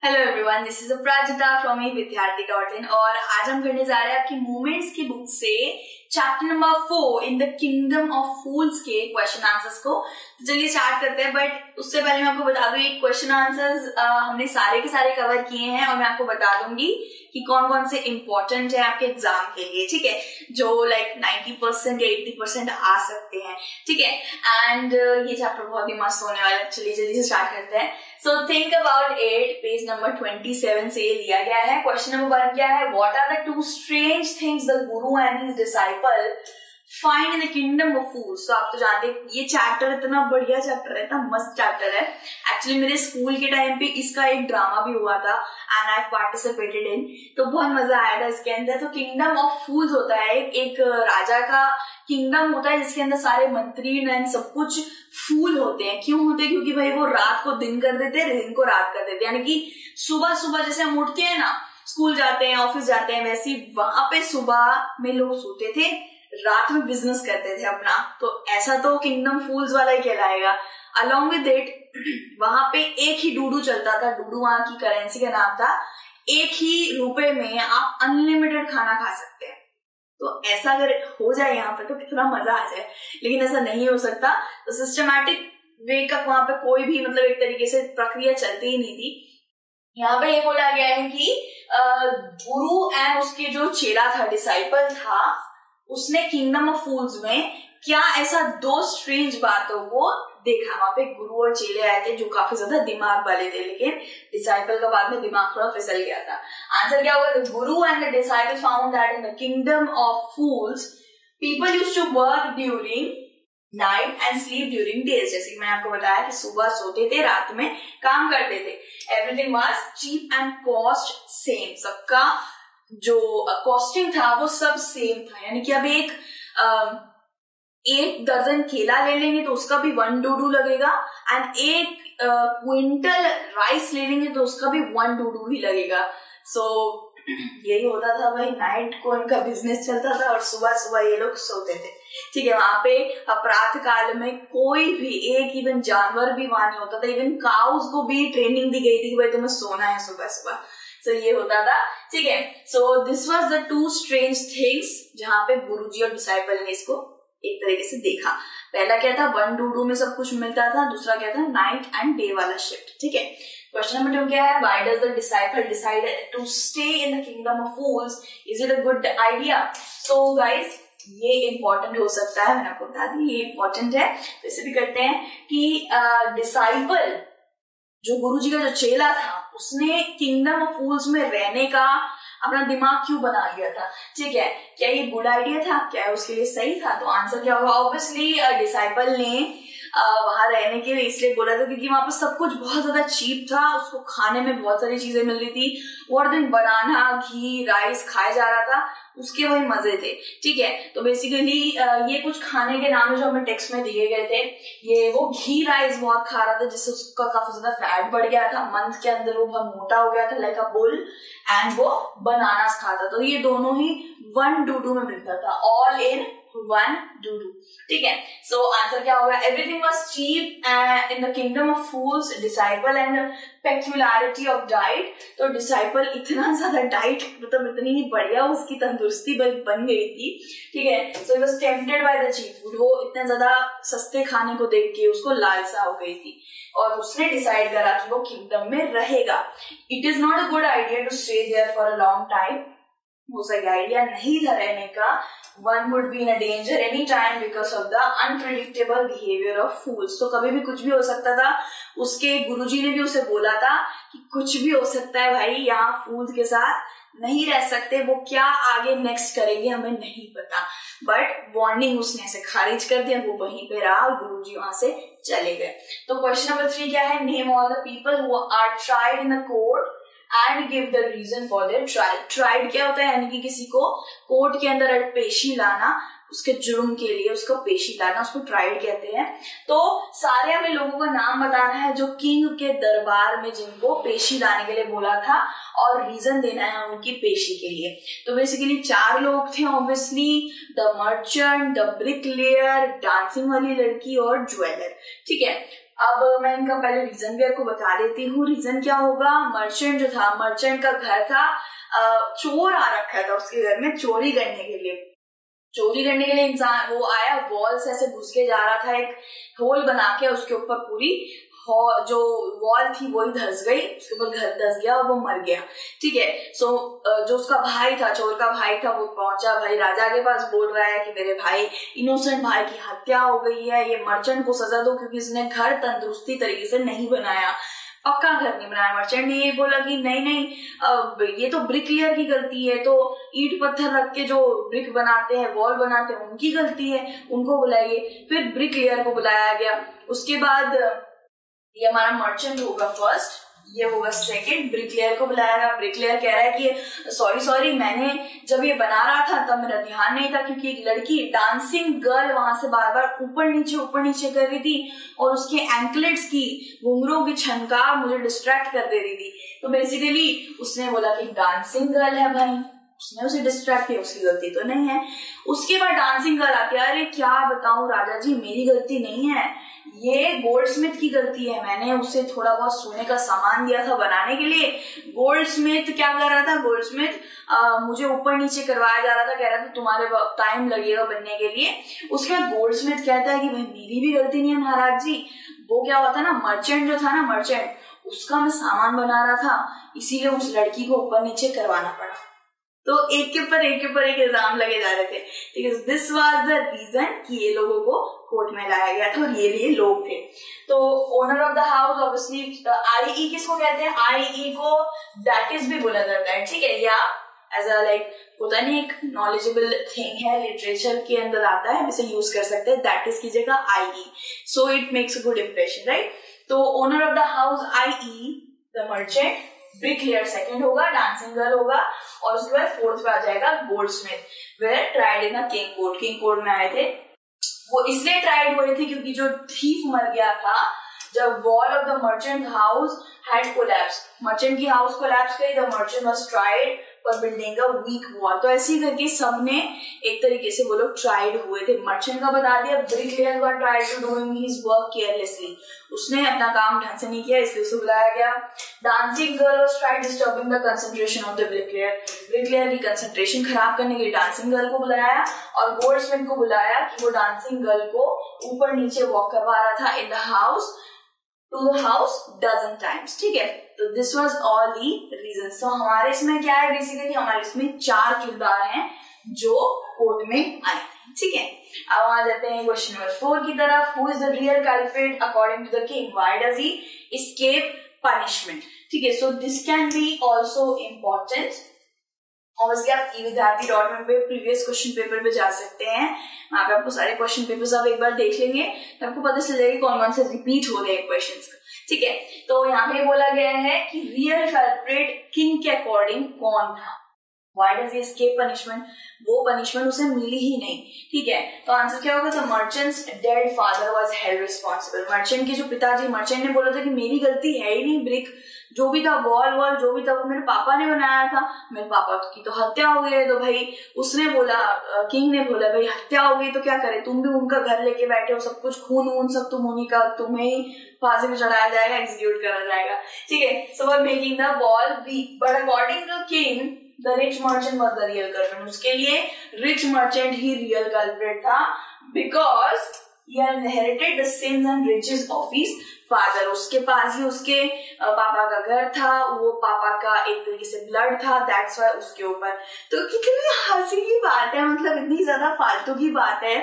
Hello everyone, this is Aparajita from विद्यार्थी.in और आज हम करने जा रहे हैं आपकी मोमेंट्स की बुक से chapter number 4 in the kingdom of fools के क्वेश्चन आंसर्स को। तो चलिए स्टार्ट करते हैं, बट उससे पहले मैं आपको बता दूं ये क्वेश्चन आंसर्स हमने सारे के सारे कवर किए हैं और मैं आपको बता दूंगी कि कौन कौन से इंपॉर्टेंट है आपके एग्जाम के लिए, ठीक है, जो लाइक 90% या 80% आ सकते हैं, ठीक है। एंड ये चैप्टर बहुत ही मस्त होने वाला है। चलिए जल्दी से स्टार्ट करते हैं। So think about it, page number 27 से लिया गया है। क्वेश्चन नंबर 1 क्या है? What are the two strange things the guru and his disciple find in the kingdom of fools. तो आप तो जानते हैं ये चैप्टर इतना बढ़िया चैप्टर है, इतना मस्त चैप्टर है। एक्चुअली मेरे स्कूल के टाइम पे इसका एक ड्रामा भी हुआ था एंड आई पार्टिसिपेटेड इन, तो बहुत मजा आया था इसके अंदर। तो किंगडम ऑफ फूल्स होता है एक राजा का किंगडम होता है जिसके अंदर सारे मंत्री एंड सब कुछ फूल होते हैं। क्यों होते हैं? क्योंकि भाई वो रात को दिन कर देते हैं, दिन को रात कर देते हैं। यानी कि सुबह सुबह जैसे हम उठते हैं ना, स्कूल जाते हैं, ऑफिस जाते हैं, वैसे वहां पे सुबह में लोग सोते थे, रात में बिजनेस करते थे अपना। तो ऐसा तो किंगडम फूल्स वाला ही कहलाएगा। अलॉन्ग विद इट वहां पे एक ही डूडू चलता था। डूडू वहां की करेंसी का नाम था। एक ही रुपए में आप अनलिमिटेड खाना खा सकते हैं। तो ऐसा अगर हो जाए यहाँ पे तो कितना मजा आ जाए, लेकिन ऐसा नहीं हो सकता। तो सिस्टमैटिक वे का वहां पे कोई भी मतलब एक तरीके से प्रक्रिया चलती ही नहीं थी। यहाँ पे ये बोला गया है कि गुरु एंड उसके जो चेला था, डिसाइपल था, उसने किंगडम ऑफ फूल्स में क्या ऐसा दो स्ट्रेंज बातों को देखा। वहां पे गुरु और चेले आए थे जो काफी ज्यादा दिमाग वाले थे, लेकिन डिसाइपल का बाद में दिमाग थोड़ा फिसल गया था। आंसर क्या होगा? The guru and the disciple found that in the kingdom of fools people used to work during night and sleep during days. जैसे कि मैंने आपको बताया कि सुबह सोते थे, रात में काम करते थे। Everything was cheap and cost same. सबका जो कॉस्टिंग था वो सब सेम था। यानी कि अब एक दर्जन केला ले लेंगे तो उसका भी 1 डूडू लगेगा, एंड एक क्विंटल राइस ले लेंगे तो उसका भी 1 डूडू ही लगेगा। सो यही होता था भाई, नाइट को इनका बिजनेस चलता था और सुबह सुबह ये लोग सोते थे, ठीक है। वहां पे अपराध काल में कोई भी एक इवन जानवर भी वहां नहीं होता था। इवन काउस को भी ट्रेनिंग दी गई थी कि भाई तुम्हें सोना है सुबह सुबह। सो ये होता था, ठीक है। So this was the two strange things जहां पे गुरुजी और डिसाइपल ने इसको एक तरीके से देखा। पहला क्या था? 1 डूडू में सब कुछ मिलता था। दूसरा क्या था? नाइट एंड डे वाला शिफ्ट, ठीक है। क्वेश्चन नंबर 2 क्या है? Why does the disciple decide to stay in the kingdom of fools? Is it a good idea? So guys, ये इंपॉर्टेंट हो सकता है, मैंने आपको बता दी ये इंपॉर्टेंट है। वैसे भी करते हैं कि डिसाइपल जो गुरुजी का जो चेला था उसने किंगडम ऑफ फूल्स में रहने का अपना दिमाग क्यों बना लिया था, ठीक है। क्या ये गुड आइडिया था? क्या उसके लिए सही था? तो आंसर क्या होगा? ऑब्वियसली डिसाइपल ने वहां रहने के लिए इसलिए बोला था क्योंकि वहां पर सब कुछ बहुत ज्यादा चीप था। उसको खाने में बहुत सारी चीजें मिल रही थी। और दिन बनाना, घी, राइस खाया जा रहा था, उसके वही मजे थे, ठीक है। तो बेसिकली ये कुछ खाने के नाम जो हमें टेक्स्ट में दिए गए थे, ये वो घी राइस बहुत खा रहा था जिससे उसका काफी ज्यादा फैट बढ़ गया था। मंथ के अंदर वो बहुत मोटा हो गया था लाइक अ बुल, एंड वो बनानास खाता। तो ये दोनों ही 1 डूडू में मिलता था, ऑल इन 1 डूडू, ठीक है। सो आंसर क्या होगा? Everything was cheap in the kingdom of fools, disciple and peculiarity of diet. तो डिसाइपल इतना ज्यादा डाइट, मतलब इतनी ही बढ़िया उसकी तंदुरुस्ती बन गई थी, ठीक है। So he was tempted by the cheap food. वो इतना ज्यादा सस्ते खाने को देख के उसको लालसा हो गई थी और उसने डिसाइड करा कि वो किंगडम में रहेगा। It is not a good idea to stay there for a long time. वो सही आइडिया नहीं था रहने का। One would be in a danger any time because of the unpredictable behavior of fools. तो कभी भी कुछ भी हो सकता था। उसके गुरुजी ने भी उसे बोला था कि कुछ भी हो सकता है भाई, यहाँ फूल्स के साथ नहीं रह सकते। वो क्या आगे नेक्स्ट करेंगे हमें नहीं पता, बट वार्निंग उसने ऐसे खारिज कर दिया। वो वहीं पे रहा और गुरुजी वहां से चले गए। तो क्वेश्चन नंबर 3 क्या है? Name all the people who are tried in the court and give the reason for their trial. Tried क्या होता है? यानी कि किसी को कोर्ट के अंदर पेशी लाना, उसके जुर्म के लिए उसको पेशी लाना, उसको ट्राइड कहते हैं। तो सारे हमें लोगों का नाम बताना है जो किंग के दरबार में जिनको पेशी लाने के लिए बोला था और रीजन देना है उनकी पेशी के लिए। तो बेसिकली 4 लोग थे obviously, the merchant, the bricklayer, dancing वाली लड़की और ज्वेलर, ठीक है। अब मैं इनका पहले रीजन भी आपको बता देती हूँ। रीजन क्या होगा, मर्चेंट जो था, मर्चेंट का घर था, चोर आ रखा था उसके घर में चोरी करने के लिए। इंसान वो आया, वॉल से ऐसे घुस के जा रहा था, एक होल बना के उसके ऊपर पूरी जो वॉल थी वही धस गई, उसके ऊपर घर धस गया और वो मर गया। ठीक है। सो जो उसका भाई था, चोर का भाई था, वो पहुंचा भाई राजा के पास, बोल रहा है कि मेरे भाई, इनोसेंट भाई की हत्या हो गई है, ये मर्चेंट को सजा दो क्योंकि इसने घर तंदुरुस्ती तरीके से नहीं बनाया, पक्का घर नहीं बनाया। मर्चेंट ने ये बोला कि नहीं, ये तो ब्रिकलेयर की गलती है, तो ईंट पत्थर रख के जो ब्रिक बनाते हैं, वॉल बनाते हैं, उनकी गलती है, उनको बुलाइए। फिर ब्रिकलेयर को बुलाया गया। उसके बाद ये हमारा मर्चेंट होगा फर्स्ट, ये होगा सेकंड, ब्रिकलेयर को बुलाया गया। ब्रिकलेयर कह रहा है कि सॉरी मैंने जब ये बना रहा था तब मेरा ध्यान नहीं था, क्योंकि एक लड़की डांसिंग गर्ल वहां से बार बार ऊपर नीचे कर रही थी और उसके एंकलेट्स की, घुंघरों की छनकार मुझे डिस्ट्रैक्ट कर दे रही थी। तो बेसिकली उसने बोला कि डांसिंग गर्ल है भाई, उसने उसे डिस्ट्रैक्ट किया, उसकी गलती तो नहीं है। उसके बाद डांसिंग गर्ल आती है, अरे क्या बताऊं राजा जी, मेरी गलती नहीं है, ये गोल्डस्मिथ की गलती है, मैंने उसे थोड़ा बहुत सोने का सामान दिया था बनाने के लिए। गोल्डस्मिथ क्या कर रहा था, गोल्डस्मिथ मुझे ऊपर नीचे करवाया जा रहा था, कह रहा था तुम्हारे टाइम लगेगा बनने के लिए। उसके बाद गोल्डस्मिथ कहता है कि भाई मेरी भी गलती नहीं है महाराज जी, वो क्या हुआ था ना, मर्चेंट जो था ना, मर्चेंट उसका मैं सामान बना रहा था, इसीलिए उस लड़की को ऊपर नीचे करवाना पड़ा। तो एक के ऊपर एक इल्जाम लगे जा रहे थे। ठीक है, दिस वाज द रीजन कि ये लोगों को कोर्ट में लाया गया था और ये लोग थे। तो owner of the house obviously, IE किसको कहते हैं, आईई को दैट इज भी बोला जाता है। ठीक है, या एज अ लाइक होता नहीं, एक नॉलेजेबल थिंग है, लिटरेचर के अंदर आता है, इसे यूज कर सकते हैं, दैट इज की जगह i e, so it makes a good impression, right. तो owner of the house i e, the merchant, bricklayer second होगा, डांसिंग गर्ल होगा, और उसके बाद फोर्थ पे आ जाएगा goldsmith, were tried in a king court. King court में आए थे, वो इसलिए ट्राइड हुए थे क्योंकि जो थीफ मर गया था जब wall of the merchant house had collapse, merchant की हाउस कोलैप्स गई, the merchant was tried for building a weak wall. तो ऐसे ही करके सबने एक तरीके से वो लोग ट्राइड हुए थे। मर्चेंट का बता दिया, bricklayer were tried to doing his work carelessly, उसने अपना काम ढंग से नहीं किया, इसलिए उसे बुलाया गया। Dancing girl was tried disturbing the concentration of the bricklayer, bricklayer की कंसंट्रेशन खराब करने के लिए डांसिंग गर्ल को बुलाया, और गोल्डस्मिथ को बुलाया कि वो डांसिंग गर्ल को ऊपर नीचे वॉक करवा रहा था in the house, to the house dozen times. ठीक है, तो this was all the reasons. तो हमारे इसमें क्या है, बेसिकली हमारे इसमें 4 किरदार हैं जो कोर्ट में आए थे। ठीक है, अब आ जाते हैं क्वेश्चन नंबर 4 की तरफ। Who is the real culprit according to the king, why does he escape punishment. ठीक है, so this can be also important. Obviously आप विद्यार्थी.में पे प्रीवियस क्वेश्चन पेपर पे जा सकते हैं, वहां पे आपको सारे क्वेश्चन पेपर्स आप एक बार देख लेंगे तो आपको पता चल जाएगा कौन कौन से रिपीट हो रहे हैं क्वेश्चंस। ठीक है, तो यहाँ पे बोला गया है कि रियल कल्प्रिट किंग के अकॉर्डिंग कौन था, why does he escape punishment, वो पनिशमेंट उसे मिली ही नहीं। ठीक है, तो आंसर क्या होगा, the merchants dead father was held responsible. Merchant के जो पिताजी, मर्चेंट ने बोला था कि मेरी गलती है ही नहीं, ब्रिक जो भी था, वॉल जो भी था वो मेरे पापा ने बनाया था, मेरे पापा की तो हत्या हो गई है। तो भाई उसने बोला, किंग ने बोला भाई हत्या हो गई तो क्या करे, तुम भी उनका घर लेके बैठे हो, सब कुछ खून वून सब तुम उन्हीं का, तुम्हें ही फांसी में चढ़ाया जाएगा, एग्जीक्यूट करा जाएगा। ठीक है, so were making the wall weak, but according to king the rich merchant was the real culprit. उसके लिए रिच मर्चेंट ही रियल कल्प्रिट था, because he inherited the sins and riches of his father। उसके पास ही उसके पापा का घर था, वो पापा का एक तरीके से ब्लड था, दैट्स वाई उसके ऊपर। तो कितनी हंसी की बात है, मतलब इतनी ज्यादा फालतू की बात है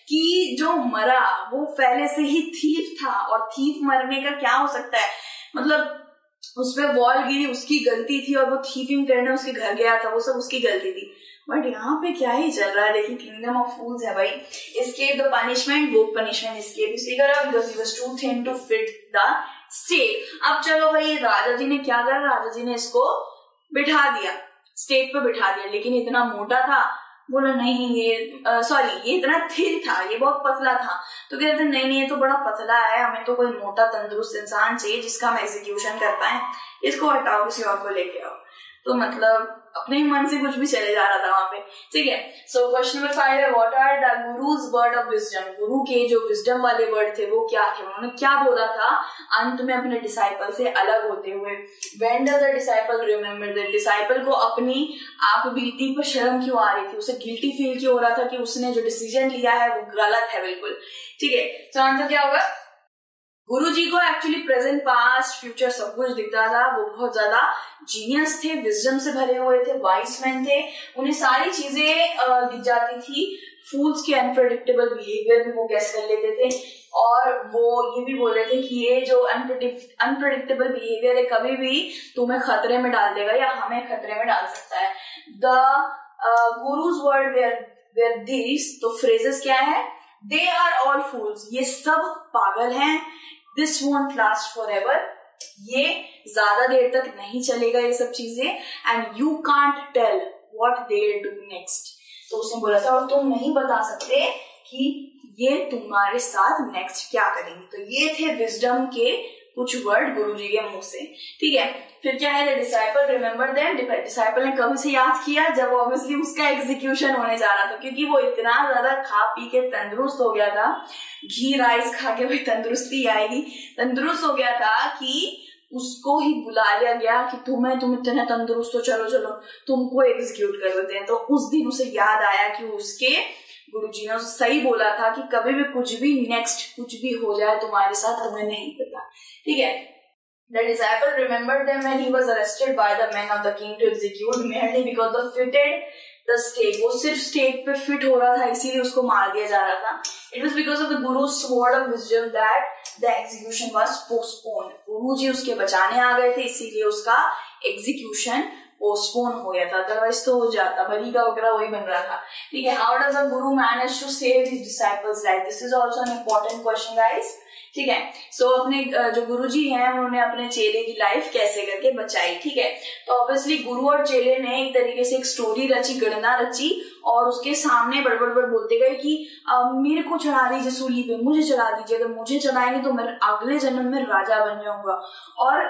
कि जो मरा वो पहले से ही थीफ था, और थीफ मरने का क्या हो सकता है, मतलब उसपे वॉल गिरी, उसकी गलती थी, और वो थीफिंग करने उसके घर गया था, वो सब उसकी गलती थी। बट यहाँ पे क्या ही चल रहा है, देखिए किंगडम ऑफ फूल्स है भाई। एस्केप द पनिशमेंट, वो पनिशमेंट एस्केप इसलिए करा because he was too thin to fit the state. अब चलो भाई, राजा जी ने क्या करा, राजा जी ने इसको बिठा दिया, स्टेट पे बिठा दिया, लेकिन इतना मोटा था, बोला नहीं ये सॉरी ये इतना थिन था, ये बहुत पतला था। तो कहते नहीं ये तो बड़ा पतला है, हमें तो कोई मोटा तंदुरुस्त इंसान चाहिए जिसका हम एग्जीक्यूशन कर पाए, इसको हटाओ, किसी और को लेके आओ। तो मतलब अपने ही मन से कुछ भी चले जा रहा था वहां पे, ठीक है। सो क्वेश्चन नंबर 5 है, what are the guru's word of wisdom. गुरु के जो विजडम वाले वर्ड थे वो क्या थे, उन्होंने क्या बोला था अंत में अपने डिसाइपल से अलग होते हुए। When does the disciple remember that, disciple को अपनी आप बीती पर शर्म क्यों आ रही थी, उसे गिल्टी फील क्यों हो रहा था कि उसने जो डिसीजन लिया है वो गलत है बिल्कुल, ठीक है। तो आंसर क्या होगा, गुरु जी को एक्चुअली प्रेजेंट पास्ट फ्यूचर सब कुछ दिखता था, वो बहुत ज्यादा जीनियस थे, विजडम से भरे हुए थे, वाइस मैन थे, उन्हें सारी चीजें दिख जाती थी। फूल्स के अनप्रेडिक्टेबल बिहेवियर भी वो गेस कर लेते थे, और वो ये भी बोल रहे थे कि ये जो अनप्रेडिक्टेबल बिहेवियर है कभी भी तुम्हें खतरे में डाल देगा या हमें खतरे में डाल सकता है। The guru's word where this, तो फ्रेजेस क्या है, दे आर ऑल फूल्स, ये सब पागल हैं, this won't last for ever, ये ज्यादा देर तक नहीं चलेगा ये सब चीजें, and you can't tell what they do next. तो उसने बोला था और तुम नहीं बता सकते कि ये तुम्हारे साथ नेक्स्ट क्या करेंगे। तो ये थे विजडम के कुछ वर्ड गुरुजी के मुंह से, ठीक है। फिर क्या है, डिसाइपल रिमेम्बर देम, डिसाइपल ने कब से याद किया, जब ऑब्वियसली उसका एग्जीक्यूशन होने जा रहा था, क्योंकि वो इतना ज्यादा खा पी के तंदुरुस्त हो गया था, घी राइस खा के भाई तंदुरुस्ती आएगी, तंदुरुस्त हो गया था कि उसको ही बुला लिया गया कि तुम इतने तंदुरुस्त हो, चलो चलो तुमको एग्जीक्यूट कर देते हैं। तो उस दिन उसे याद आया कि उसके गुरुजी ने उसे सही बोला था कि कभी भी कुछ भी नेक्स्ट कुछ भी हो जाए तुम्हारे साथ, तुम्हें नहीं पता, ठीक है। The disciple remembered them when he was arrested by the men of the king to execute merely because the fitted the stake, वो सिर्फ स्टेक पे फिट हो रहा था इसीलिए उसको मार दिया जा रहा था। It was because of the guru's word of wisdom that the execution was postponed, गुरु जी उसके बचाने आ गए थे इसीलिए उसका एग्जीक्यूशन पोस्टपोन हो गया था, अदरवाइज तो हो जाता, बलि का बकरा वही बन रहा था, ठीक है। How does a guru manage to save his disciples life, this is also an important question guys, ठीक है। सो अपने जो गुरुजी हैं उन्होंने अपने चेले की लाइफ कैसे करके बचाई, ठीक है। तो ऑब्वियसली गुरु और चेले ने एक तरीके से एक स्टोरी रची, गणना रची, और उसके सामने बड़बड़ बोलते गए कि मेरे को चढ़ा दीजिए सूली पे, मुझे चढ़ा दीजिए, अगर मुझे चढ़ाएंगे तो मैं अगले जन्म में राजा बन जाऊंगा, और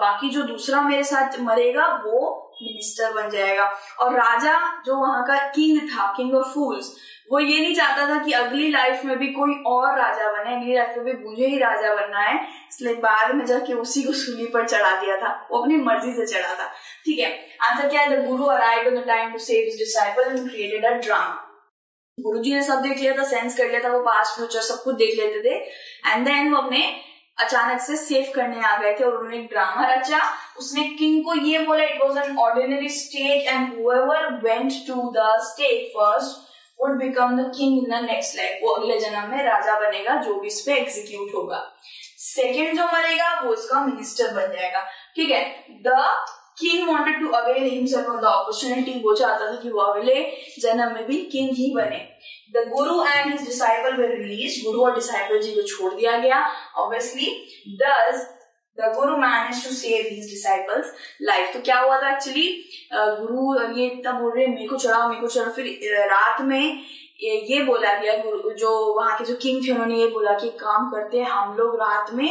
बाकी जो दूसरा मेरे साथ मरेगा वो मिनिस्टर बन जाएगा। और राजा जो वहां का किंग था, किंग ऑफ फूल्स, वो ये नहीं चाहता था कि अगली लाइफ में भी कोई और राजा बने, अगली लाइफ में भी मुझे ही राजा बनना है, इसलिए बाद में जाके उसी को सूली पर चढ़ा दिया था, वो अपनी मर्जी से चढ़ा था, ठीक है। आंसर क्या है, the guru arrived on the time to save his disciple and created a drama. गुरुजी ने सब देख लिया था, सेंस कर लिया था, वो पास्ट फ्यूचर सब कुछ देख लेते थे, एंड देन वो अपने अचानक से सेव करने आ गए थे और उन्होंने एक ड्रामा रचा। उसने किंग को ये बोला, it was an ordinary stake and whoever went to the stake first would become the king in the next life, वो अगले जन्म में राजा बनेगा जो भी इस पे एग्जीक्यूट होगा। सेकेंड जो मरेगा वो इसका मिनिस्टर बन जाएगा, ठीक है। The king wanted to avail himself of the opportunity, वो चाहता था कि वो अगले जन्म में भी किंग ही बने। The guru and his disciple were released, गुरु और डिसाइपल जी को छोड़ दिया गया obviously. Thus the guru managed to save his disciples life। तो क्या हुआ था एक्चुअली, गुरु ये तब बोल रहे मेरे को चढ़ाओ, फिर रात में ये बोला गया, गुरु जो वहां के जो किंग थे उन्होंने ये बोला कि काम करते हैं हम लोग रात में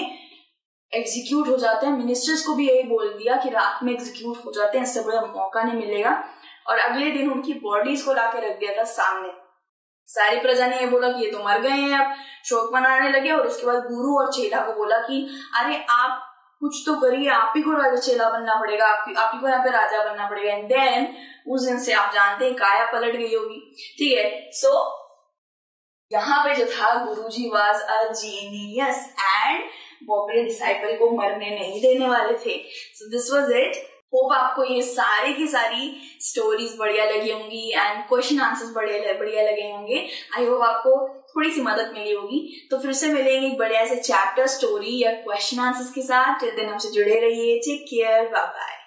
एग्जीक्यूट हो जाते हैं, मिनिस्टर्स को भी यही बोल दिया कि रात में एग्जीक्यूट हो जाते हैं, इससे बड़ा मौका नहीं मिलेगा। और अगले दिन उनकी बॉडीज को लाके रख दिया था सामने, सारी प्रजा ने ये बोला कि ये तो मर गए हैं, अब शोक मनाने लगे। और उसके बाद गुरु और चेला को बोला कि अरे आप कुछ तो करिए, आप ही को राजा चेला बनना पड़ेगा, आप ही को यहाँ पे राजा बनना पड़ेगा। एंड देन उस दिन से आप जानते हैं काया पलट गई होगी, ठीक है। सो यहाँ पे जो था गुरुजी वाज अ जीनियस एंड वो अपने डिसाइपल को मरने नहीं देने वाले थे। So this was it. Hope आपको ये सारी की सारी स्टोरीज बढ़िया लगी होंगी एंड क्वेश्चन आंसर्स बढ़िया लगे होंगे। आई होप आपको थोड़ी सी मदद मिली होगी। तो फिर से मिलेंगे एक बढ़िया से चैप्टर, स्टोरी या क्वेश्चन आंसर्स के साथ। टिल देन हमसे जुड़े रहिए। Take care, bye bye.